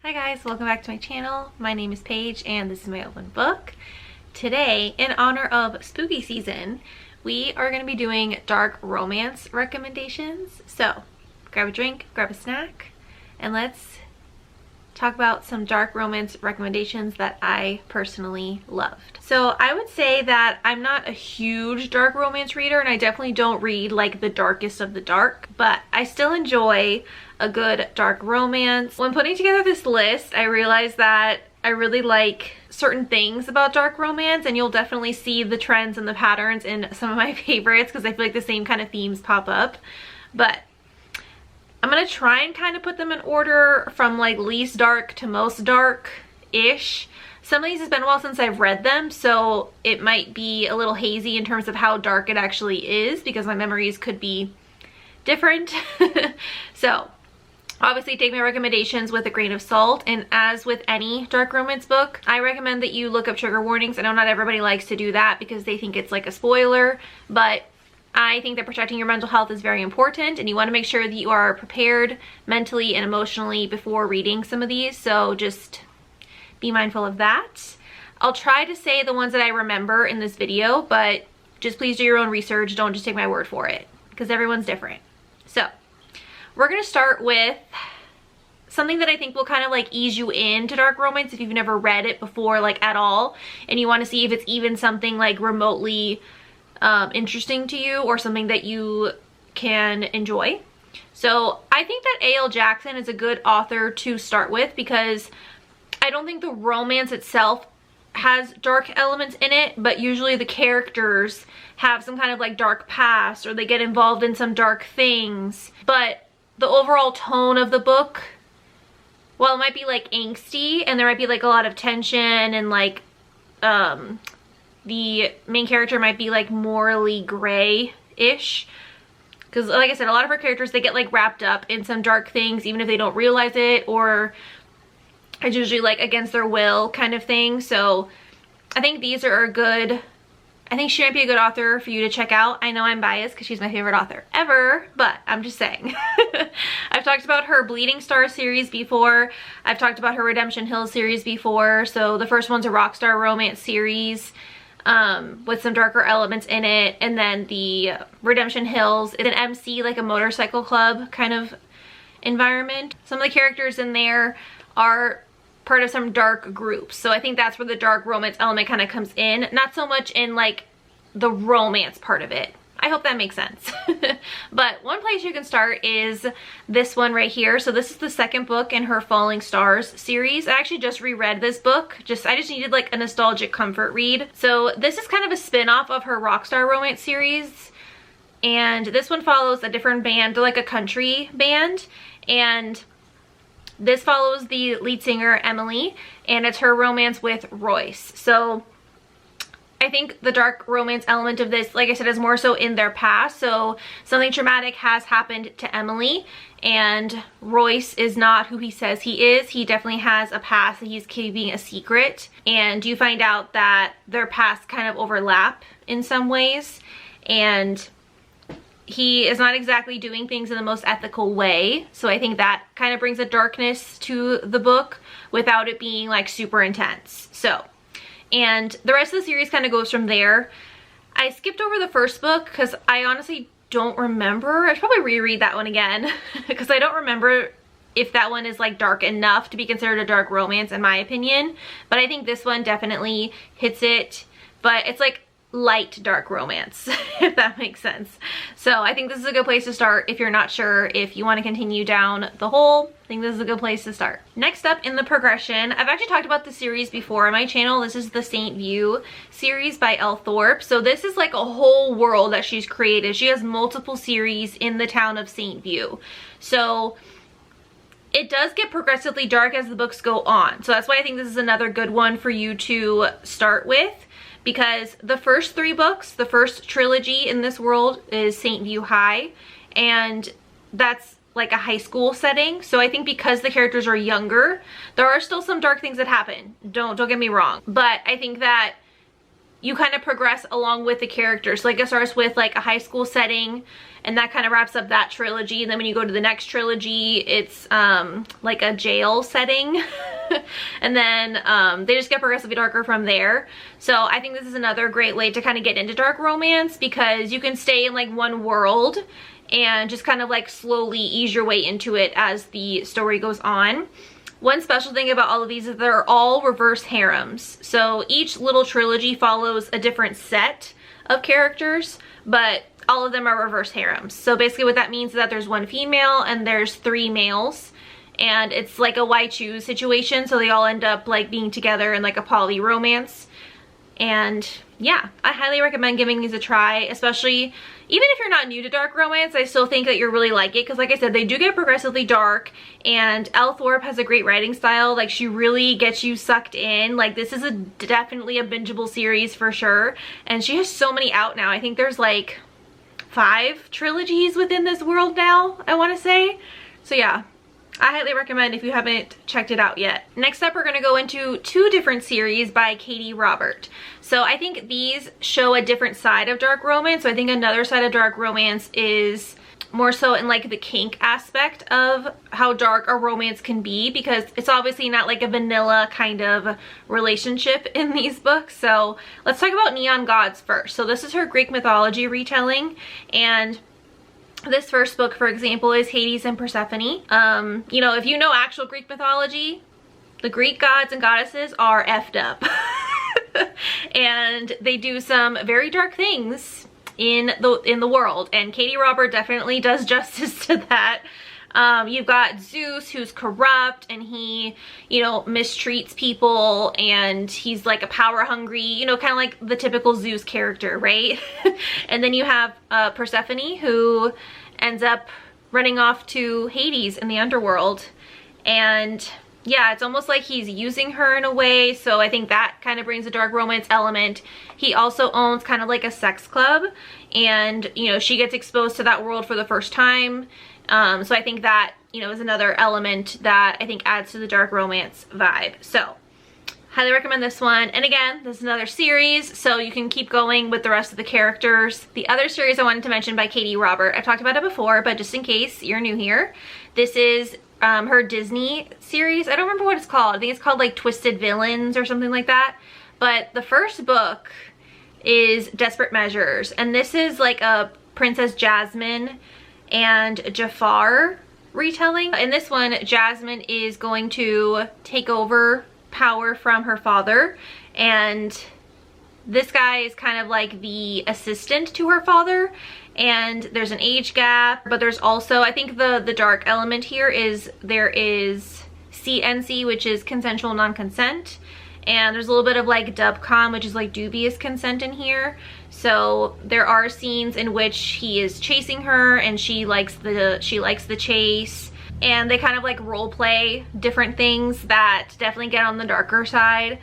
Hi guys, welcome back to my channel. My name is Paige and this is my open book. Today, in honor of spooky season, we are going to be doing dark romance recommendations. So, grab a drink, grab a snack, and let's talk about some dark romance recommendations that I personally loved. So I would say that I'm not a huge dark romance reader, and I definitely don't read like the darkest of the dark, but I still enjoy a good dark romance. When putting together this list, I realized that I really like certain things about dark romance, and you'll definitely see the trends and the patterns in some of my favorites because I feel like the same kind of themes pop up. But I'm gonna try and kind of put them in order from like least dark to most dark-ish. Some of these has been a while since I've read them, so it might be a little hazy in terms of how dark it actually is because my memories could be different. So obviously take my recommendations with a grain of salt, and as with any dark romance book, I recommend that you look up trigger warnings. I know not everybody likes to do that because they think it's like a spoiler, but I think that protecting your mental health is very important, and you want to make sure that you are prepared mentally and emotionally before reading some of these, so just be mindful of that. I'll try to say the ones that I remember in this video, but just please do your own research. Don't just take my word for it because everyone's different. So we're going to start with something that I think will kind of like ease you into dark romance if you've never read it before, like at all, and you want to see if it's even something like remotely interesting to you or something that you can enjoy. So I think that A.L. Jackson is a good author to start with because I don't think the romance itself has dark elements in it, but usually the characters have some kind of like dark past or they get involved in some dark things. But the overall tone of the book, while it might be like angsty and there might be like a lot of tension and like the main character might be like morally gray-ish, because like I said, a lot of her characters, they get like wrapped up in some dark things even if they don't realize it, or it's usually like against their will kind of thing. So I think these are a good, I think she might be a good author for you to check out. I know I'm biased because she's my favorite author ever, but I'm just saying. I've talked about her Bleeding Star series before. I've talked about her Redemption Hill series before. So the first one's a Rockstar romance series with some darker elements in it, and then the Redemption Hills is an MC, like a motorcycle club kind of environment. Some of the characters in there are part of some dark groups, so I think that's where the dark romance element kind of comes in, not so much in like the romance part of it. I hope that makes sense. But one place you can start is this one right here. So this is the second book in her Falling Stars series. I actually just reread this book. I just needed like a nostalgic comfort read. So this is kind of a spin-off of her Rockstar romance series. And this one follows a different band, like a country band. And this follows the lead singer, Emily, and it's her romance with Royce. So I think the dark romance element of this, like I said, is more so in their past. So something traumatic has happened to Emily, and Royce is not who he says he is. He definitely has a past that he's keeping a secret, and you find out that their pasts kind of overlap in some ways, and he is not exactly doing things in the most ethical way. So I think that kind of brings a darkness to the book without it being like super intense. So, and the rest of the series kind of goes from there. I skipped over the first book because I honestly don't remember. I should probably reread that one again because I don't remember if that one is like dark enough to be considered a dark romance in my opinion. But I think this one definitely hits it, but it's like light dark romance, if that makes sense. So I think this is a good place to start if you're not sure if you want to continue down the hole. I think this is a good place to start. Next up in the progression, I've actually talked about the series before on my channel. This is the Saint View series by Elle Thorpe. So this is like a whole world that she's created. She has multiple series in the town of Saint View. So it does get progressively dark as the books go on. So that's why I think this is another good one for you to start with, because the first three books, the first trilogy in this world is Saint View High, and that's like a high school setting. So I think because the characters are younger, there are still some dark things that happen. Don't get me wrong. But I think that you kind of progress along with the characters. Like it starts with like a high school setting, and that kind of wraps up that trilogy. And then when you go to the next trilogy, it's like a jail setting. And then they just get progressively darker from there. So I think this is another great way to kind of get into dark romance, because you can stay in like one world and just kind of like slowly ease your way into it as the story goes on. One special thing about all of these is they're all reverse harems. So each little trilogy follows a different set of characters, but all of them are reverse harems. So basically what that means is that there's one female and there's 3 males. And it's like a why choose situation. So they all end up like being together in like a poly romance. And yeah, I highly recommend giving these a try, especially even if you're not new to dark romance. I still think that you'll really like it, because like I said, they do get progressively dark, and Elle Thorpe has a great writing style. Like she really gets you sucked in. Like this is definitely a bingeable series for sure, and she has so many out now. I think there's like 5 trilogies within this world now, I want to say. So yeah, I highly recommend if you haven't checked it out yet. Next up, we're going to go into 2 different series by Katie Robert. So I think these show a different side of dark romance. So I think another side of dark romance is more so in like the kink aspect of how dark a romance can be, because it's obviously not like a vanilla kind of relationship in these books. So let's talk about Neon Gods first. So this is her Greek mythology retelling, and this first book, for example, is Hades and Persephone. You know, if you know actual Greek mythology, the Greek gods and goddesses are effed up. And they do some very dark things in the world, and Katie Robert definitely does justice to that. You've got Zeus, who's corrupt, and he, you know, mistreats people, and he's like a power hungry, you know, kind of like the typical Zeus character, right? And then you have Persephone, who ends up running off to Hades in the underworld. And yeah, it's almost like he's using her in a way, so I think that kind of brings a dark romance element. He also owns kind of like a sex club, and, you know, she gets exposed to that world for the first time. So I think that, you know, is another element that I think adds to the dark romance vibe. So highly recommend this one. And again, this is another series, so you can keep going with the rest of the characters. The other series I wanted to mention by Katie Robert, I've talked about it before, but just in case you're new here, this is her Disney series. I don't remember what it's called. I think it's called like Twisted Villains or something like that. But the first book is Desperate Measures, and this is like a Princess Jasmine and Jafar retelling. In this one, Jasmine is going to take over power from her father, and this guy is kind of like the assistant to her father, and there's an age gap, but there's also, I think the dark element here is there is CNC, which is consensual non-consent, and there's a little bit of like dubcom, which is like dubious consent in here. So there are scenes in which he is chasing her, and she likes the chase, and they kind of like role play different things that definitely get on the darker side.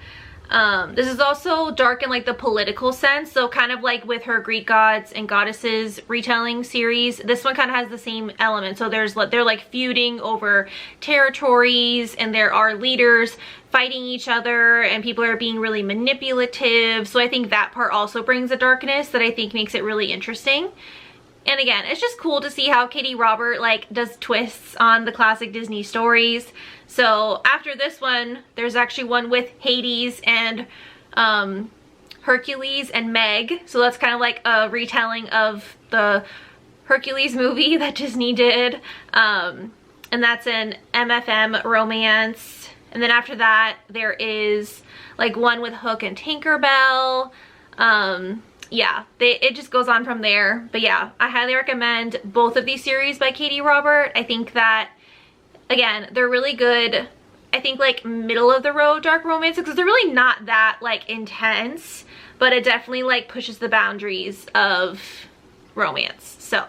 This is also dark in like the political sense, so kind of like with her Greek gods and goddesses retelling series, this one kind of has the same element. So they're like feuding over territories, and there are leaders fighting each other, and people are being really manipulative. So I think that part also brings a darkness that I think makes it really interesting. And again, it's just cool to see how Katie Robert like does twists on the classic Disney stories. So after this one, there's actually one with Hades and Hercules and Meg. So that's kind of like a retelling of the Hercules movie that Disney did. And that's an MFM romance. And then after that, there is like one with Hook and Tinkerbell. Yeah, it just goes on from there. But yeah, I highly recommend both of these series by Katie Robert. I think that, again, they're really good. I think like middle of the road dark romance, because they're really not that like intense, but it definitely like pushes the boundaries of romance. So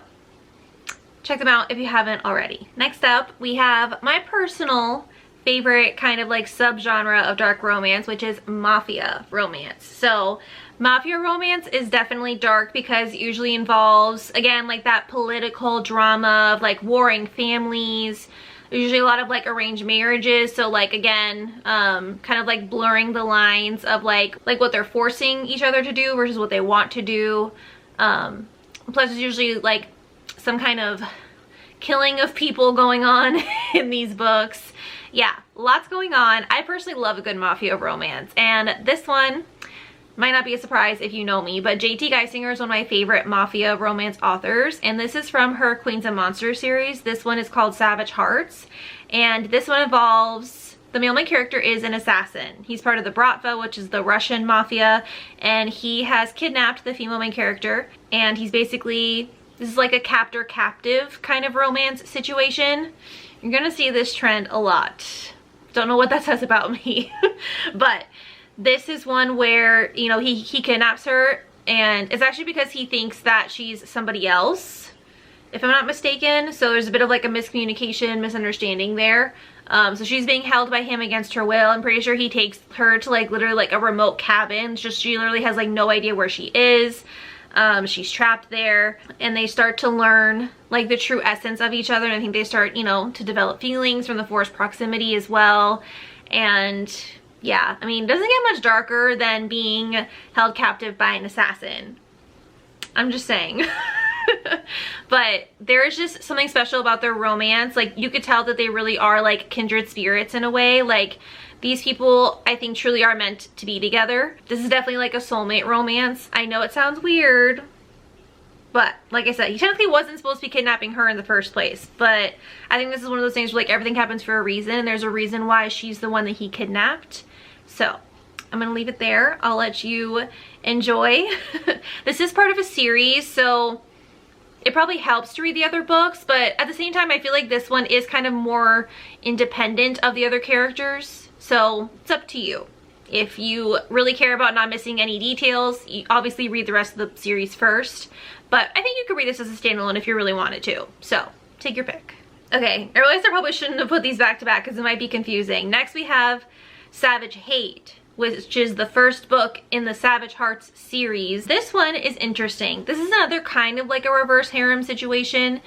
check them out if you haven't already. Next up, we have my personal favorite kind of like subgenre of dark romance, which is Mafia romance. So Mafia romance is definitely dark because it usually involves, again, like that political drama of like warring families. There's usually a lot of like arranged marriages, so like again, kind of like blurring the lines of like what they're forcing each other to do versus what they want to do. Plus there's usually like some kind of killing of people going on in these books. Yeah, lots going on. I personally love a good Mafia romance, and this one might not be a surprise if you know me, but J.T. Geisinger is one of my favorite Mafia romance authors, and this is from her Queens and Monsters series. This one is called Savage Hearts, and this one involves, the male main character is an assassin. He's part of the Bratva, which is the Russian mafia, and he has kidnapped the female main character, and he's basically, this is like a captor-captive kind of romance situation. You're gonna see this trend a lot. Don't know what that says about me, but this is one where, you know, he kidnaps her, and it's actually because he thinks that she's somebody else, if I'm not mistaken. So there's a bit of like a miscommunication, misunderstanding there. So she's being held by him against her will. I'm pretty sure he takes her to like literally like a remote cabin. It's just she literally has like no idea where she is. She's trapped there, and they start to learn like the true essence of each other, and I think they start, you know, to develop feelings from the forced proximity as well. And yeah, I mean, it doesn't get much darker than being held captive by an assassin. I'm just saying. But there is just something special about their romance. Like, you could tell that they really are like kindred spirits in a way. Like, these people, I think, truly are meant to be together. This is definitely like a soulmate romance. I know it sounds weird, but like I said, he technically wasn't supposed to be kidnapping her in the first place. But I think this is one of those things where like everything happens for a reason, and there's a reason why she's the one that he kidnapped. So I'm gonna leave it there. I'll let you enjoy. This is part of a series, so it probably helps to read the other books, but at the same time, I feel like this one is kind of more independent of the other characters. So it's up to you. If you really care about not missing any details, you obviously read the rest of the series first. But I think you could read this as a standalone if you really wanted to. So take your pick. Okay, I realized I probably shouldn't have put these back to back because it might be confusing. Next we have Savage Hate, which is the first book in the Savage Hearts series. This one is interesting. This is another kind of like a reverse harem situation.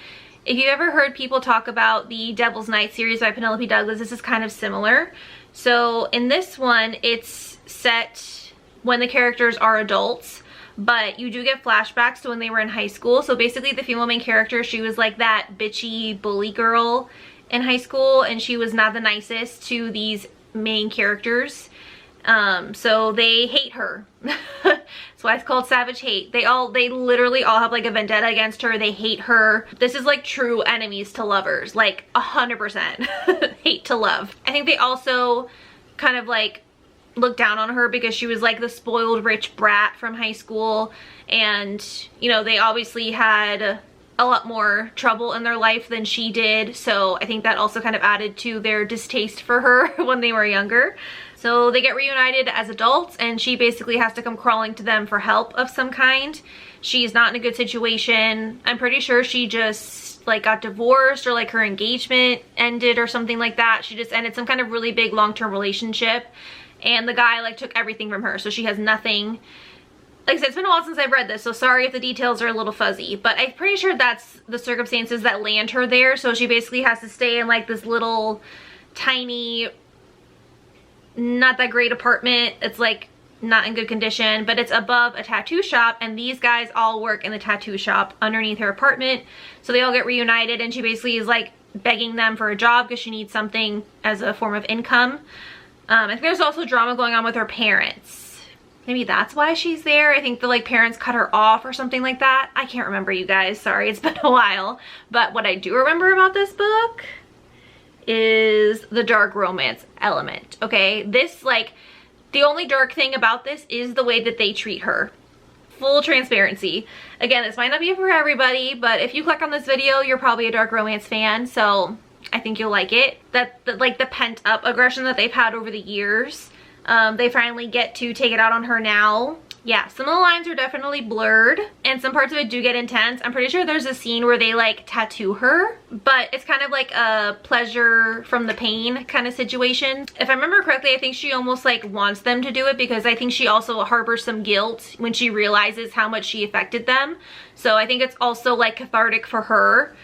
If you ever heard people talk about the Devil's Night series by Penelope Douglas, this is kind of similar. So in this one, it's set when the characters are adults, but you do get flashbacks to when they were in high school. So basically the female main character, she was like that bitchy bully girl in high school, and she was not the nicest to these main characters. So they hate her. That's why it's called Savage Hate. They literally all have like a vendetta against her. They hate her. This is like true enemies to lovers, like 100% hate to love. I think they also kind of like look down on her because she was like the spoiled rich brat from high school, and you know, they obviously had a lot more trouble in their life than she did. So I think that also kind of added to their distaste for her when they were younger. So they get reunited as adults, and she basically has to come crawling to them for help of some kind. She's not in a good situation. I'm pretty sure she just like got divorced, or like her engagement ended or something like that. She just ended some kind of really big long-term relationship, and the guy like took everything from her, so she has nothing. Like I said, it's been a while since I've read this, so sorry if the details are a little fuzzy, but I'm pretty sure that's the circumstances that land her there. So she basically has to stay in like this little tiny, not that great apartment. It's like not in good condition, but it's above a tattoo shop, and these guys all work in the tattoo shop underneath her apartment. So they all get reunited, and she basically is like begging them for a job because she needs something as a form of income. I think there's also drama going on with her parents. Maybe that's why she's there. I think the like parents cut her off or something like that. I can't remember, you guys. Sorry, it's been a while. But what I do remember about this book is the dark romance element. Okay, this like, the only dark thing about this is the way that they treat her. Full transparency. Again, this might not be for everybody, but if you click on this video, you're probably a dark romance fan, so I think you'll like it. That like the pent up aggression that they've had over the years, they finally get to take it out on her now. Yeah, some of the lines are definitely blurred, and some parts of it do get intense. I'm pretty sure there's a scene where they like tattoo her, but it's kind of like a pleasure from the pain kind of situation. If I remember correctly, I think she almost like wants them to do it, because I think she also harbors some guilt when she realizes how much she affected them. So I think it's also like cathartic for her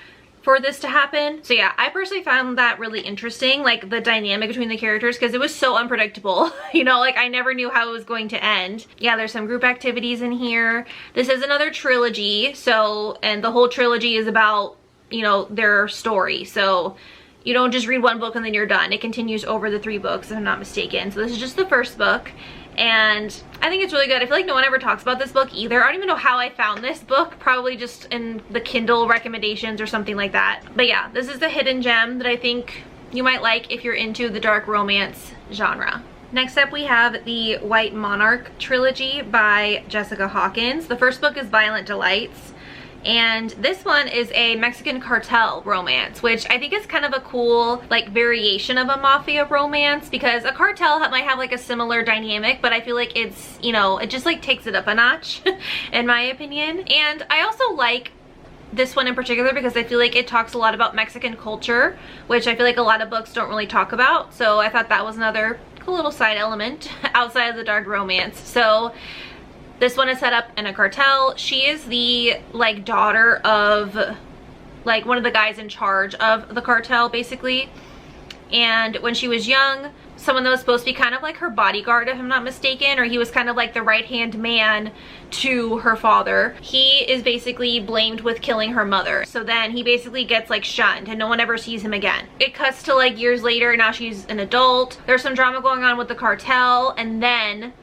for this to happen. So yeah, I personally found that really interesting, like the dynamic between the characters, because it was so unpredictable. You know, like I never knew how it was going to end. Yeah, there's some group activities in here. This is another trilogy, so, and the whole trilogy is about, you know, their story. So you don't just read one book and then you're done. It continues over the 3 books, if I'm not mistaken. So this is just the first book, and I think it's really good. I feel like no one ever talks about this book either. I don't even know how I found this book, probably just in the Kindle recommendations or something like that. But yeah, this is the hidden gem that I think you might like if you're into the dark romance genre. Next up, we have the White Monarch trilogy by Jessica Hawkins. The first book is Violent Delights, and this one is a Mexican cartel romance, which I think is kind of a cool like variation of a mafia romance, because a cartel might have like a similar dynamic, but I feel like it's, you know, it just like takes it up a notch in my opinion. And I also like this one in particular because I feel like it talks a lot about Mexican culture, which I feel like a lot of books don't really talk about. So I thought that was another cool little side element outside of the dark romance. So this one is set up in a cartel. She is the like daughter of like one of the guys in charge of the cartel basically. And when she was young, someone that was supposed to be kind of like her bodyguard, if I'm not mistaken, or he was kind of like the right-hand man to her father, he is basically blamed with killing her mother. So then he basically gets like shunned and no one ever sees him again. It cuts to like years later. Now she's an adult. There's some drama going on with the cartel, and then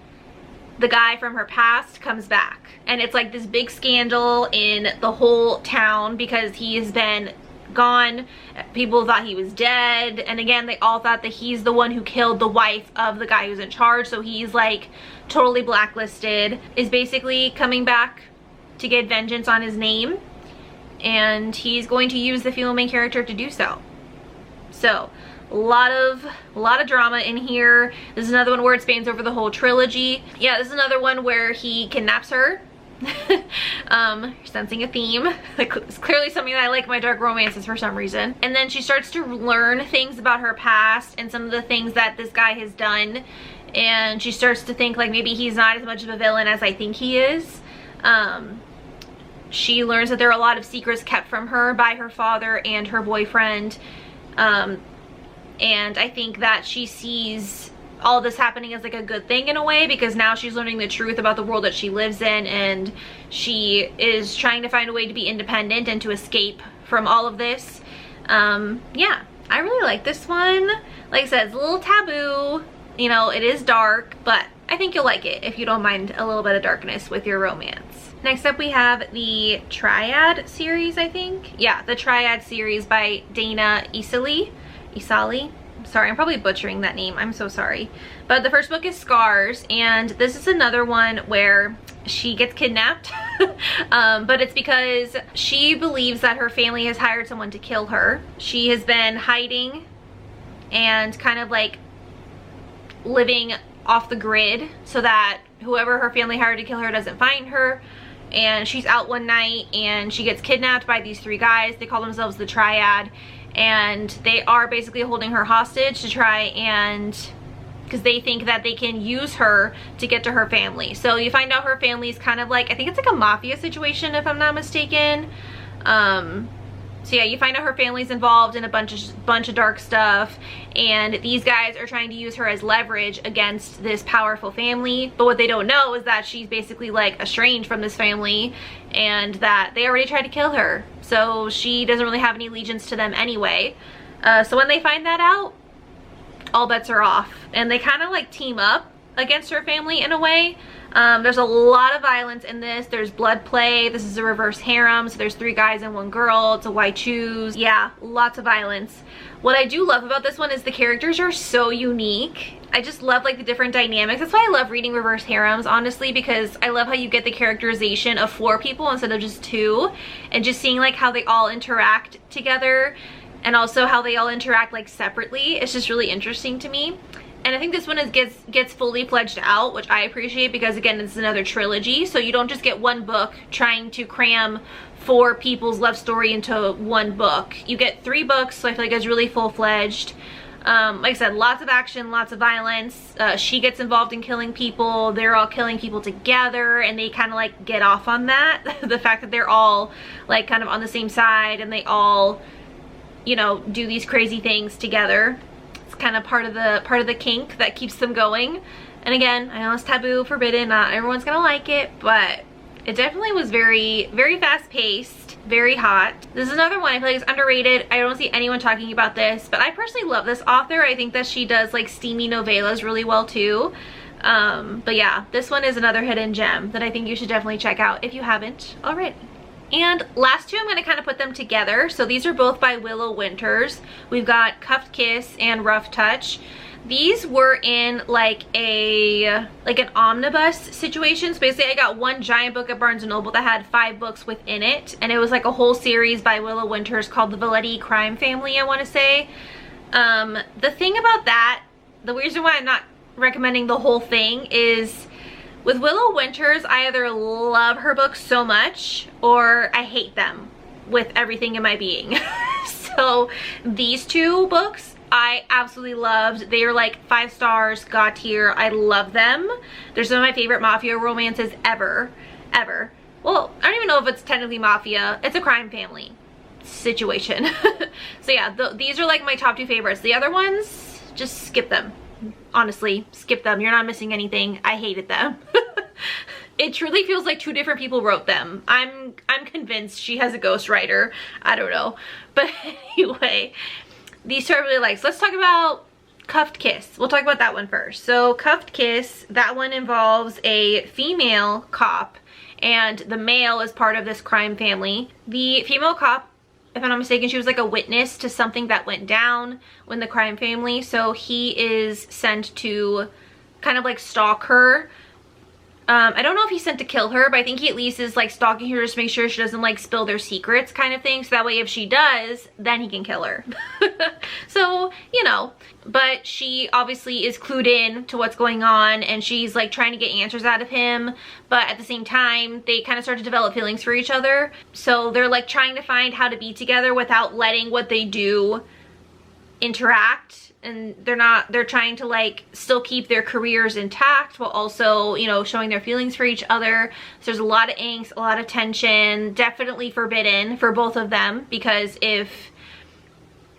the guy from her past comes back, and it's like this big scandal in the whole town because he has been gone. People thought he was dead, and again they all thought that he's the one who killed the wife of the guy who's in charge, so he's like totally blacklisted, is basically coming back to get vengeance on his name, and he's going to use the female main character to do so. So a lot of drama in here. This is another one where it spans over the whole trilogy. Yeah, this is another one where he kidnaps her. Sensing a theme. Like, it's clearly something that I like in my dark romances for some reason. And then she starts to learn things about her past and some of the things that this guy has done, and she starts to think like maybe he's not as much of a villain as I think he is. She learns that there are a lot of secrets kept from her by her father and her boyfriend. And I think that she sees all this happening as like a good thing in a way, because now she's learning the truth about the world that she lives in, and she is trying to find a way to be independent and to escape from all of this. Yeah, I really like this one. Like I said, it's a little taboo, you know, it is dark, but I think you'll like it if you don't mind a little bit of darkness with your romance. Next up, we have the Triad series, I think. Yeah, the Triad series by Dana Isali. Sorry, I'm probably butchering that name. I'm so sorry. But the first book is Scars, and this is another one where she gets kidnapped. But it's because she believes that her family has hired someone to kill her. She has been hiding and kind of like living off the grid so that whoever her family hired to kill her doesn't find her. And she's out one night and she gets kidnapped by these 3 guys. They call themselves the Triad, and they are basically holding her hostage to try and, because they think that they can use her to get to her family. So you find out her family is kind of like, I think it's like a mafia situation if I'm not mistaken. So yeah, you find out her family's involved in a bunch of dark stuff, and these guys are trying to use her as leverage against this powerful family. But what they don't know is that she's basically like estranged from this family, and that they already tried to kill her. So she doesn't really have any allegiance to them anyway. So when they find that out, all bets are off, and they kind of like team up against her family in a way. There's a lot of violence in this. There's blood play. This is a reverse harem, so there's 3 guys and 1 girl. It's a why choose. Yeah, lots of violence. What I do love about this one is the characters are so unique. I just love like the different dynamics. That's why I love reading reverse harems, honestly, because I love how you get the characterization of 4 people instead of just 2, and just seeing like how they all interact together, and also how they all interact like separately. It's just really interesting to me. And I think this one gets fully fledged out, which I appreciate, because again, it's another trilogy, so you don't just get one book trying to cram 4 people's love story into 1 book. You get 3 books, so I feel like it's really full-fledged. Like I said, lots of action, lots of violence. She gets involved in killing people. They're all killing people together, and they kind of like get off on that. The fact that they're all like kind of on the same side, and they all you know, do these crazy things together. It's kind of part of the kink that keeps them going. And again, I know it's taboo, forbidden, not everyone's gonna like it, but it definitely was very, very fast paced, very hot. This is another one I feel like is underrated. I don't see anyone talking about this, but I personally love this author. I think that she does like steamy novellas really well too. But yeah, this one is another hidden gem that I think you should definitely check out if you haven't already. And last two, I'm going to kind of put them together. So these are both by Willow Winters. We've got Cuffed Kiss and Rough Touch. These were in like an omnibus situation. So basically I got one giant book at Barnes & Noble that had 5 books within it. And it was like a whole series by Willow Winters called the Valetti Crime Family, I want to say. The thing about that, the reason why I'm not recommending the whole thing is with Willow Winters, I either love her books so much or I hate them with everything in my being. So these two books I absolutely loved. They are like 5 stars, God tier. I love them. They're some of my favorite Mafia romances ever. Well, I don't even know if it's technically Mafia. It's a crime family situation. So yeah, these are like my top 2 favorites. The other ones, just skip them. Honestly, skip them. You're not missing anything. I hated them. It truly feels like 2 different people wrote them. I'm convinced she has a ghostwriter. I don't know. But anyway, these two I really like. So let's talk about Cuffed Kiss. We'll talk about that one first. So Cuffed Kiss, that one involves a female cop and the male is part of this crime family. The female cop, if I'm not mistaken, she was like a witness to something that went down in the crime family. So he is sent to kind of like stalk her. I don't know if he's sent to kill her, but I think he at least is like stalking her just to make sure she doesn't like spill their secrets kind of thing. So that way if she does, then he can kill her. So, you know, but she obviously is clued in to what's going on and she's like trying to get answers out of him. But at the same time, they kind of start to develop feelings for each other. So they're like trying to find how to be together without letting what they do interact. And they're trying to like still keep their careers intact while also, you know, showing their feelings for each other. So there's a lot of angst, a lot of tension, definitely forbidden for both of them, because if,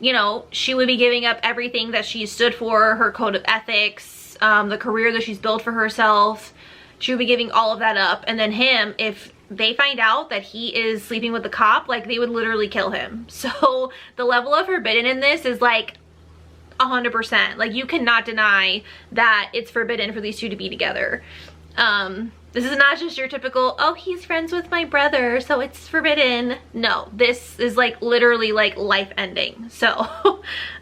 you know, she would be giving up everything that she stood for, her code of ethics, the career that she's built for herself, she would be giving all of that up. And then him, if they find out that he is sleeping with the cop, like they would literally kill him. So the level of forbidden in this is like 100%. Like you cannot deny that it's forbidden for these two to be together. This is not just your typical, oh, he's friends with my brother, so it's forbidden. No, this is like literally like life ending. So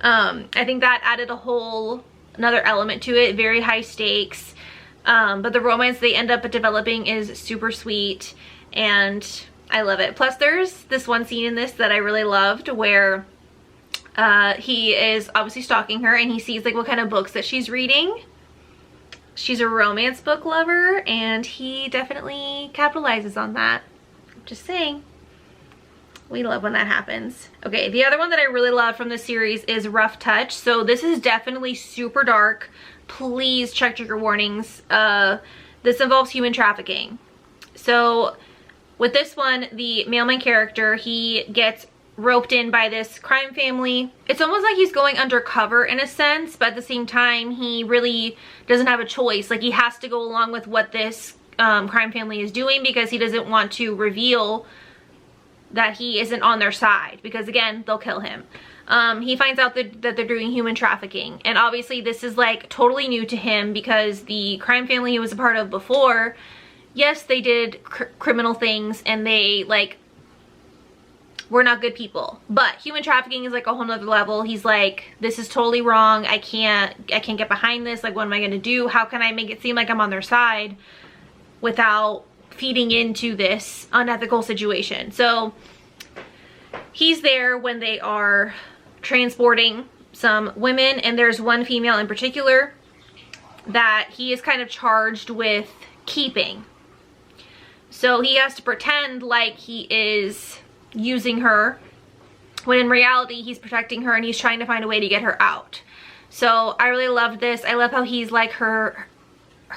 I think that added another element to it. Very high stakes. But the romance they end up developing is super sweet and I love it. Plus there's this one scene in this that I really loved where he is obviously stalking her and he sees like what kind of books that she's reading. She's a romance book lover and he definitely capitalizes on that. Just saying. We love when that happens. Okay, the other one that I really love from the series is Rough Touch. So this is definitely super dark. Please check trigger warnings. This involves human trafficking. So with this one, the main character, he gets roped in by this crime family. It's almost like he's going undercover in a sense, but at the same time, he really doesn't have a choice. Like he has to go along with what this crime family is doing because he doesn't want to reveal that he isn't on their side because again, they'll kill him. He finds out that they're doing human trafficking, and obviously this is like totally new to him because the crime family he was a part of before, yes, they did criminal things and they like we're not good people, but human trafficking is like a whole nother level. He's like, this is totally wrong. I can't get behind this. Like, what am I gonna do? How can I make it seem like I'm on their side without feeding into this unethical situation? So he's there when they are transporting some women, and there's one female in particular that he is kind of charged with keeping. So he has to pretend like he is using her when in reality he's protecting her and he's trying to find a way to get her out. So I really loved this. I love how he's like her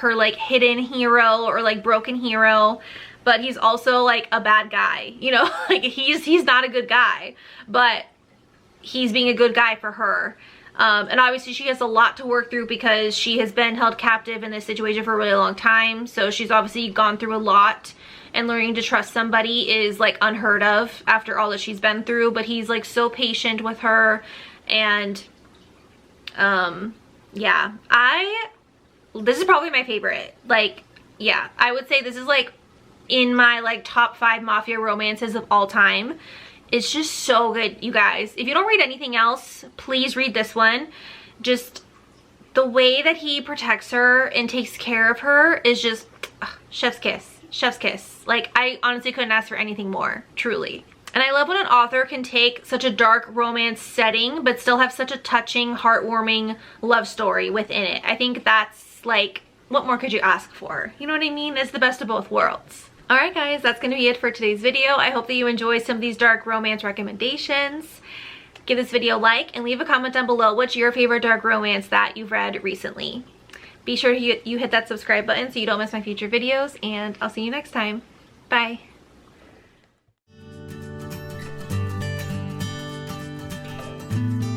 like hidden hero or like broken hero, but he's also like a bad guy, you know. Like he's not a good guy, but he's being a good guy for her. And obviously she has a lot to work through because she has been held captive in this situation for a really long time. So she's obviously gone through a lot, and learning to trust somebody is like unheard of after all that she's been through. But he's like so patient with her, and yeah, this is probably my favorite. Like, yeah, I would say this is like in my like top 5 Mafia romances of all time. It's just so good, you guys. If you don't read anything else, please read this one. Just the way that he protects her and takes care of her is just chef's kiss. Chef's kiss. Like, I honestly couldn't ask for anything more, truly. And I love when an author can take such a dark romance setting but still have such a touching, heartwarming love story within it. I think that's like, what more could you ask for? You know what I mean? It's the best of both worlds. Alright guys, that's going to be it for today's video. I hope that you enjoyed some of these dark romance recommendations. Give this video a like and leave a comment down below what's your favorite dark romance that you've read recently. Be sure you hit that subscribe button so you don't miss my future videos, and I'll see you next time. Bye! Thank you.